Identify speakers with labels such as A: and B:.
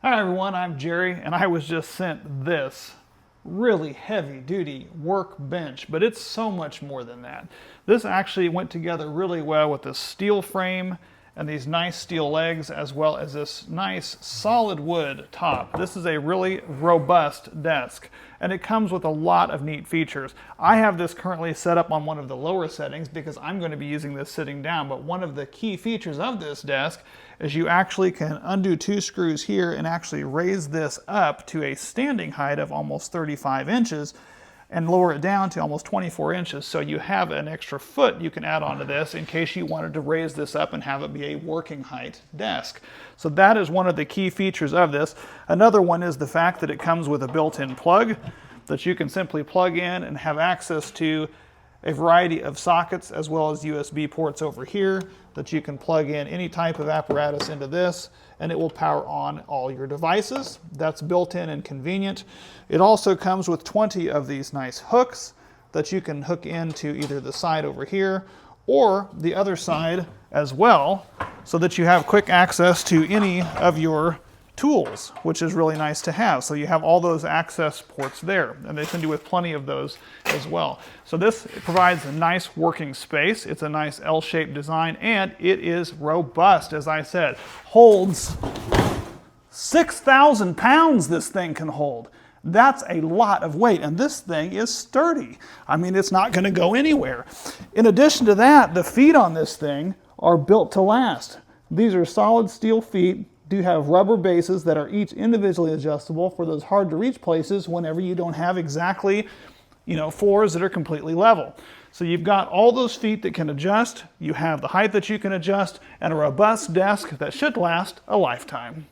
A: Hi everyone, I'm Jerry, and I was just sent this really heavy-duty workbench, but it's so much more than that. This actually went together really well with this steel frame and these nice steel legs, as well as this nice solid wood top. This is a really robust desk, and it comes with a lot of neat features. I have this currently set up on one of the lower settings because I'm going to be using this sitting down, but one of the key features of this desk is you actually can undo two screws here and actually raise this up to a standing height of almost 35 inches and lower it down to almost 24 inches. So you have an extra foot you can add onto this in case you wanted to raise this up and have it be a working height desk. So that is one of the key features of this. Another one is the fact that it comes with a built-in plug that you can simply plug in and have access to a variety of sockets as well as USB ports over here that you can plug in any type of apparatus into this, and it will power on all your devices. That's built in and convenient. It also comes with 20 of these nice hooks that you can hook into either the side over here or the other side as well, so that you have quick access to any of your tools, which is really nice to have. So you have all those access ports there, and they send you with plenty of those as well. So this provides a nice working space. It's a nice L-shaped design, and it is robust, as I said. Holds 6,000 pounds this thing can hold. That's a lot of weight, and this thing is sturdy. I mean, it's not going to go anywhere. In addition to that, the feet on this thing are built to last. These are solid steel feet, do have rubber bases that are each individually adjustable for those hard to reach places whenever you don't have exactly, floors that are completely level. So you've got all those feet that can adjust, you have the height that you can adjust, and a robust desk that should last a lifetime.